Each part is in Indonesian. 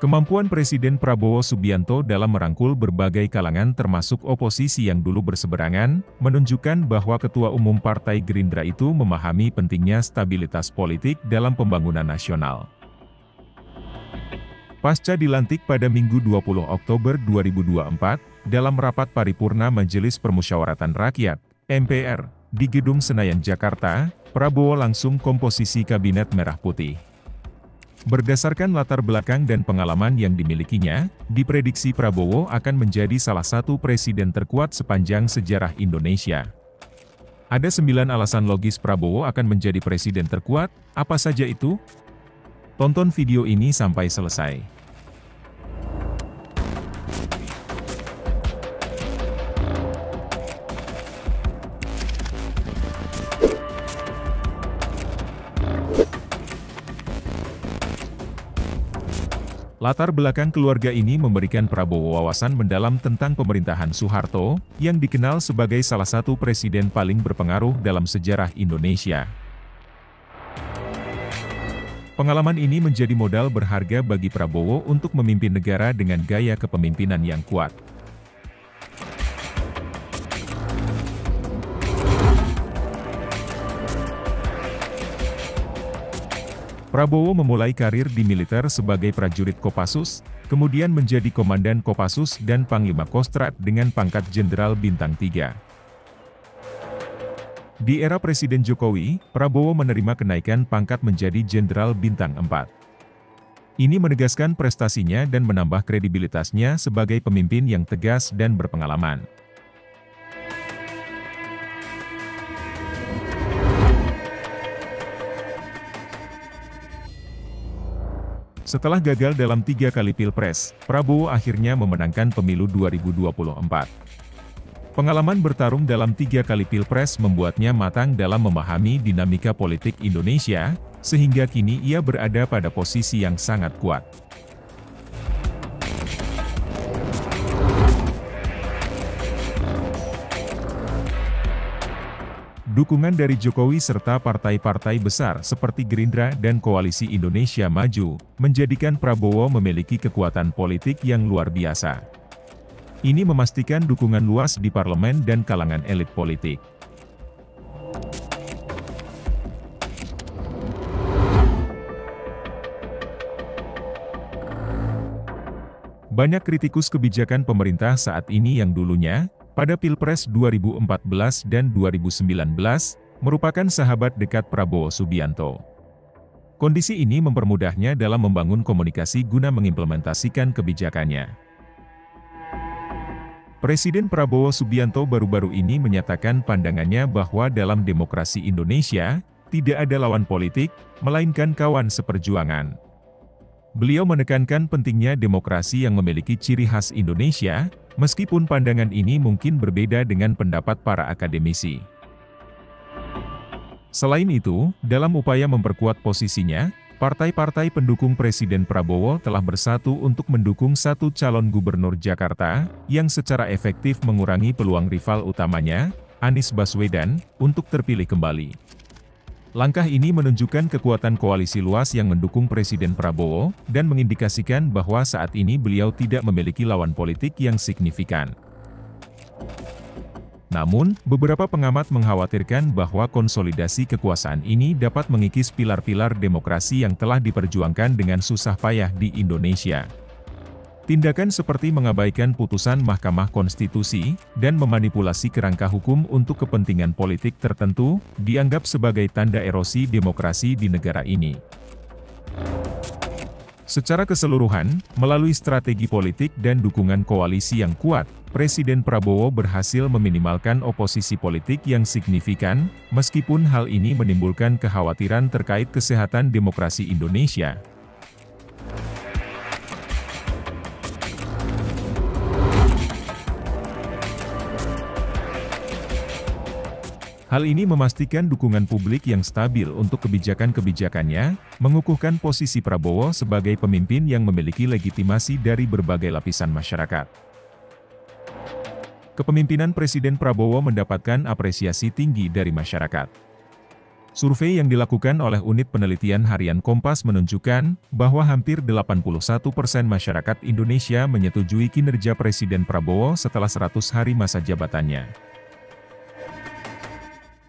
Kemampuan Presiden Prabowo Subianto dalam merangkul berbagai kalangan termasuk oposisi yang dulu berseberangan, menunjukkan bahwa Ketua Umum Partai Gerindra itu memahami pentingnya stabilitas politik dalam pembangunan nasional. Pasca dilantik pada Minggu 20 Oktober 2024, dalam rapat paripurna Majelis Permusyawaratan Rakyat, MPR, di Gedung Senayan Jakarta, Prabowo langsung komposisi Kabinet Merah Putih. Berdasarkan latar belakang dan pengalaman yang dimilikinya, diprediksi Prabowo akan menjadi salah satu presiden terkuat sepanjang sejarah Indonesia. Ada 9 alasan logis Prabowo akan menjadi presiden terkuat, apa saja itu? Tonton video ini sampai selesai. Latar belakang keluarga ini memberikan Prabowo wawasan mendalam tentang pemerintahan Soeharto, yang dikenal sebagai salah satu presiden paling berpengaruh dalam sejarah Indonesia. Pengalaman ini menjadi modal berharga bagi Prabowo untuk memimpin negara dengan gaya kepemimpinan yang kuat. Prabowo memulai karir di militer sebagai prajurit Kopassus, kemudian menjadi Komandan Kopassus dan Panglima Kostrad dengan pangkat Jenderal Bintang 3. Di era Presiden Jokowi, Prabowo menerima kenaikan pangkat menjadi Jenderal Bintang 4. Ini menegaskan prestasinya dan menambah kredibilitasnya sebagai pemimpin yang tegas dan berpengalaman. Setelah gagal dalam 3 kali Pilpres, Prabowo akhirnya memenangkan pemilu 2024. Pengalaman bertarung dalam 3 kali Pilpres membuatnya matang dalam memahami dinamika politik Indonesia, sehingga kini ia berada pada posisi yang sangat kuat. Dukungan dari Jokowi serta partai-partai besar seperti Gerindra dan Koalisi Indonesia Maju, menjadikan Prabowo memiliki kekuatan politik yang luar biasa. Ini memastikan dukungan luas di parlemen dan kalangan elit politik. Banyak kritikus kebijakan pemerintah saat ini yang dulunya, pada Pilpres 2014 dan 2019, merupakan sahabat dekat Prabowo Subianto. Kondisi ini mempermudahnya dalam membangun komunikasi guna mengimplementasikan kebijakannya. Presiden Prabowo Subianto baru-baru ini menyatakan pandangannya bahwa dalam demokrasi Indonesia, tidak ada lawan politik, melainkan kawan seperjuangan. Beliau menekankan pentingnya demokrasi yang memiliki ciri khas Indonesia, meskipun pandangan ini mungkin berbeda dengan pendapat para akademisi. Selain itu, dalam upaya memperkuat posisinya, partai-partai pendukung Presiden Prabowo telah bersatu untuk mendukung satu calon gubernur Jakarta, yang secara efektif mengurangi peluang rival utamanya, Anies Baswedan, untuk terpilih kembali. Langkah ini menunjukkan kekuatan koalisi luas yang mendukung Presiden Prabowo, dan mengindikasikan bahwa saat ini beliau tidak memiliki lawan politik yang signifikan. Namun, beberapa pengamat mengkhawatirkan bahwa konsolidasi kekuasaan ini dapat mengikis pilar-pilar demokrasi yang telah diperjuangkan dengan susah payah di Indonesia. Tindakan seperti mengabaikan putusan Mahkamah Konstitusi, dan memanipulasi kerangka hukum untuk kepentingan politik tertentu, dianggap sebagai tanda erosi demokrasi di negara ini. Secara keseluruhan, melalui strategi politik dan dukungan koalisi yang kuat, Presiden Prabowo berhasil meminimalkan oposisi politik yang signifikan, meskipun hal ini menimbulkan kekhawatiran terkait kesehatan demokrasi Indonesia. Hal ini memastikan dukungan publik yang stabil untuk kebijakan-kebijakannya, mengukuhkan posisi Prabowo sebagai pemimpin yang memiliki legitimasi dari berbagai lapisan masyarakat. Kepemimpinan Presiden Prabowo mendapatkan apresiasi tinggi dari masyarakat. Survei yang dilakukan oleh Unit Penelitian Harian Kompas menunjukkan bahwa hampir 81% masyarakat Indonesia menyetujui kinerja Presiden Prabowo setelah 100 hari masa jabatannya.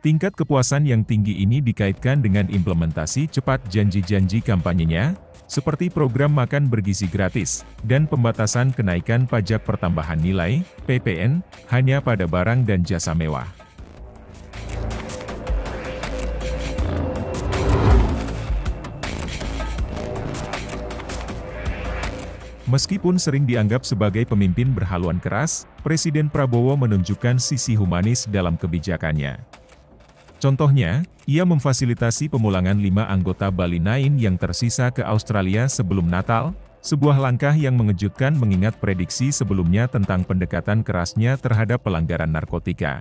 Tingkat kepuasan yang tinggi ini dikaitkan dengan implementasi cepat janji-janji kampanyenya, seperti program makan bergizi gratis, dan pembatasan kenaikan pajak pertambahan nilai, PPN, hanya pada barang dan jasa mewah. Meskipun sering dianggap sebagai pemimpin berhaluan keras, Presiden Prabowo menunjukkan sisi humanis dalam kebijakannya. Contohnya, ia memfasilitasi pemulangan 5 anggota Bali 9 yang tersisa ke Australia sebelum Natal, sebuah langkah yang mengejutkan mengingat prediksi sebelumnya tentang pendekatan kerasnya terhadap pelanggaran narkotika.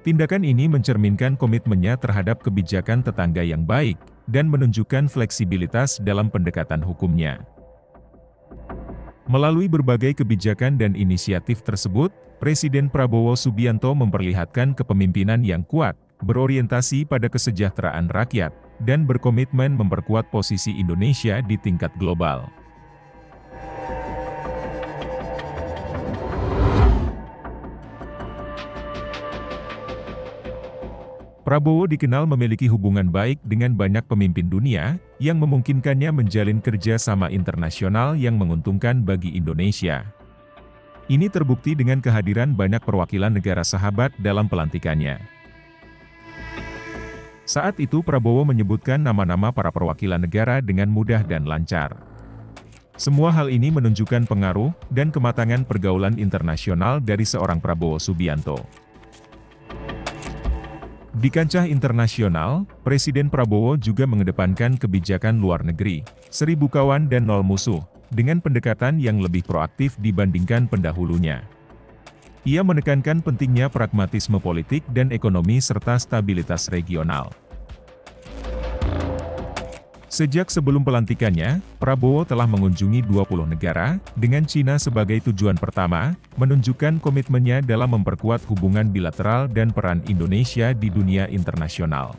Tindakan ini mencerminkan komitmennya terhadap kebijakan tetangga yang baik, dan menunjukkan fleksibilitas dalam pendekatan hukumnya. Melalui berbagai kebijakan dan inisiatif tersebut, Presiden Prabowo Subianto memperlihatkan kepemimpinan yang kuat, berorientasi pada kesejahteraan rakyat, dan berkomitmen memperkuat posisi Indonesia di tingkat global. Prabowo dikenal memiliki hubungan baik dengan banyak pemimpin dunia, yang memungkinkannya menjalin kerja sama internasional yang menguntungkan bagi Indonesia. Ini terbukti dengan kehadiran banyak perwakilan negara sahabat dalam pelantikannya. Saat itu Prabowo menyebutkan nama-nama para perwakilan negara dengan mudah dan lancar. Semua hal ini menunjukkan pengaruh dan kematangan pergaulan internasional dari seorang Prabowo Subianto. Di kancah internasional, Presiden Prabowo juga mengedepankan kebijakan luar negeri, 1000 kawan dan 0 musuh, dengan pendekatan yang lebih proaktif dibandingkan pendahulunya. Ia menekankan pentingnya pragmatisme politik dan ekonomi serta stabilitas regional. Sejak sebelum pelantikannya, Prabowo telah mengunjungi 20 negara, dengan Cina sebagai tujuan pertama, menunjukkan komitmennya dalam memperkuat hubungan bilateral dan peran Indonesia di dunia internasional.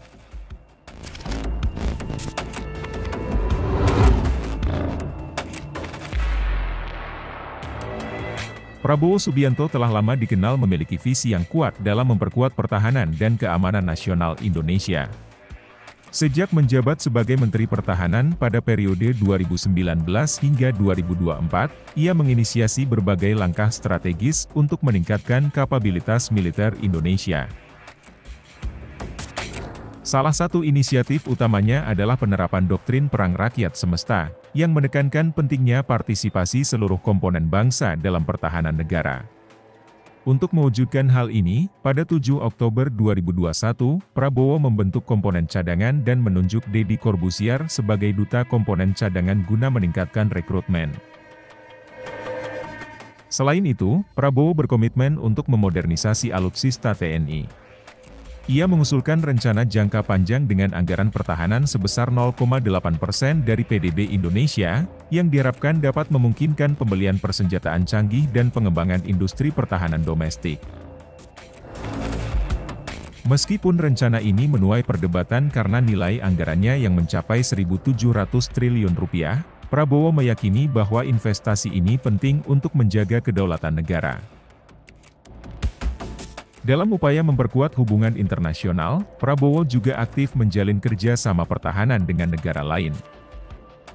Prabowo Subianto telah lama dikenal memiliki visi yang kuat dalam memperkuat pertahanan dan keamanan nasional Indonesia. Sejak menjabat sebagai Menteri Pertahanan pada periode 2019 hingga 2024, ia menginisiasi berbagai langkah strategis untuk meningkatkan kapabilitas militer Indonesia. Salah satu inisiatif utamanya adalah penerapan doktrin perang rakyat semesta, yang menekankan pentingnya partisipasi seluruh komponen bangsa dalam pertahanan negara. Untuk mewujudkan hal ini, pada 7 Oktober 2021, Prabowo membentuk komponen cadangan dan menunjuk Deddy Corbuzier sebagai duta komponen cadangan guna meningkatkan rekrutmen. Selain itu, Prabowo berkomitmen untuk memodernisasi alutsista TNI. Ia mengusulkan rencana jangka panjang dengan anggaran pertahanan sebesar 0,8% dari PDB Indonesia, yang diharapkan dapat memungkinkan pembelian persenjataan canggih dan pengembangan industri pertahanan domestik. Meskipun rencana ini menuai perdebatan karena nilai anggarannya yang mencapai 1.700 triliun rupiah, Prabowo meyakini bahwa investasi ini penting untuk menjaga kedaulatan negara. Dalam upaya memperkuat hubungan internasional, Prabowo juga aktif menjalin kerja sama pertahanan dengan negara lain.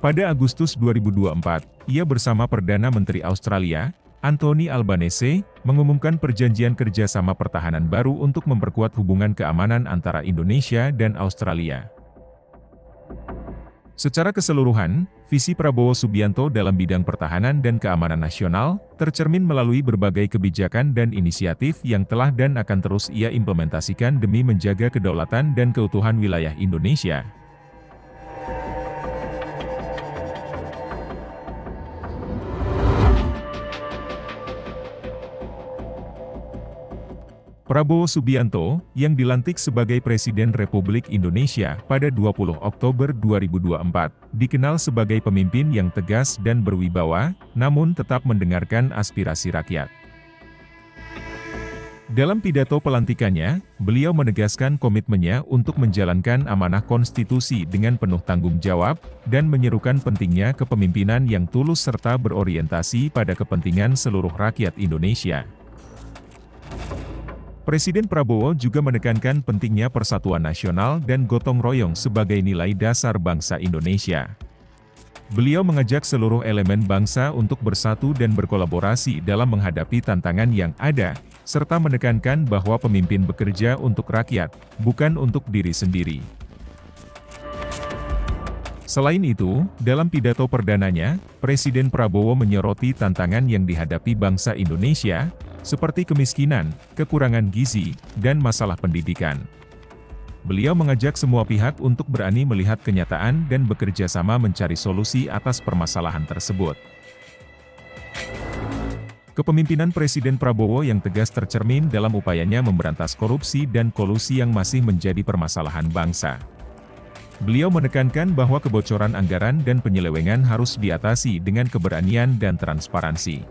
Pada Agustus 2024, ia bersama Perdana Menteri Australia, Anthony Albanese, mengumumkan perjanjian kerjasama pertahanan baru untuk memperkuat hubungan keamanan antara Indonesia dan Australia. Secara keseluruhan, visi Prabowo Subianto dalam bidang pertahanan dan keamanan nasional, tercermin melalui berbagai kebijakan dan inisiatif yang telah dan akan terus ia implementasikan demi menjaga kedaulatan dan keutuhan wilayah Indonesia. Prabowo Subianto, yang dilantik sebagai Presiden Republik Indonesia pada 20 Oktober 2024, dikenal sebagai pemimpin yang tegas dan berwibawa, namun tetap mendengarkan aspirasi rakyat. Dalam pidato pelantikannya, beliau menegaskan komitmennya untuk menjalankan amanah konstitusi dengan penuh tanggung jawab, dan menyerukan pentingnya kepemimpinan yang tulus serta berorientasi pada kepentingan seluruh rakyat Indonesia. Presiden Prabowo juga menekankan pentingnya persatuan nasional dan gotong royong sebagai nilai dasar bangsa Indonesia. Beliau mengajak seluruh elemen bangsa untuk bersatu dan berkolaborasi dalam menghadapi tantangan yang ada, serta menekankan bahwa pemimpin bekerja untuk rakyat, bukan untuk diri sendiri. Selain itu, dalam pidato perdananya, Presiden Prabowo menyoroti tantangan yang dihadapi bangsa Indonesia, seperti kemiskinan, kekurangan gizi, dan masalah pendidikan. Beliau mengajak semua pihak untuk berani melihat kenyataan dan bekerja sama mencari solusi atas permasalahan tersebut. Kepemimpinan Presiden Prabowo yang tegas tercermin dalam upayanya memberantas korupsi dan kolusi yang masih menjadi permasalahan bangsa. Beliau menekankan bahwa kebocoran anggaran dan penyelewengan harus diatasi dengan keberanian dan transparansi.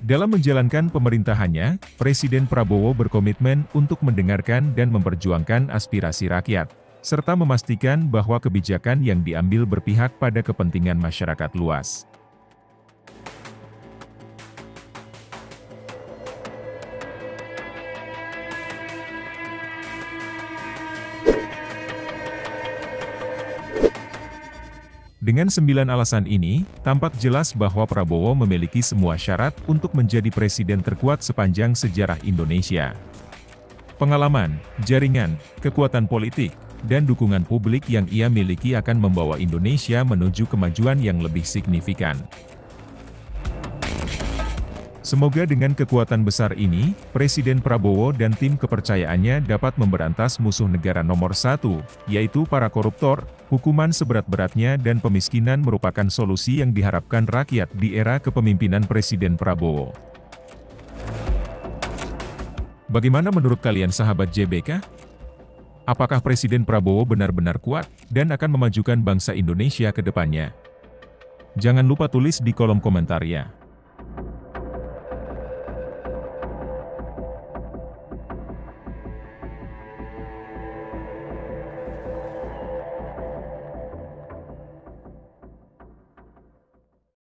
Dalam menjalankan pemerintahannya, Presiden Prabowo berkomitmen untuk mendengarkan dan memperjuangkan aspirasi rakyat, serta memastikan bahwa kebijakan yang diambil berpihak pada kepentingan masyarakat luas. Dengan 9 alasan ini, tampak jelas bahwa Prabowo memiliki semua syarat untuk menjadi presiden terkuat sepanjang sejarah Indonesia. Pengalaman, jaringan, kekuatan politik, dan dukungan publik yang ia miliki akan membawa Indonesia menuju kemajuan yang lebih signifikan. Semoga dengan kekuatan besar ini, Presiden Prabowo dan tim kepercayaannya dapat memberantas musuh negara nomor 1, yaitu para koruptor. Hukuman seberat-beratnya dan pemiskinan merupakan solusi yang diharapkan rakyat di era kepemimpinan Presiden Prabowo. Bagaimana menurut kalian sahabat JBK? Apakah Presiden Prabowo benar-benar kuat dan akan memajukan bangsa Indonesia ke depannya? Jangan lupa tulis di kolom komentar ya.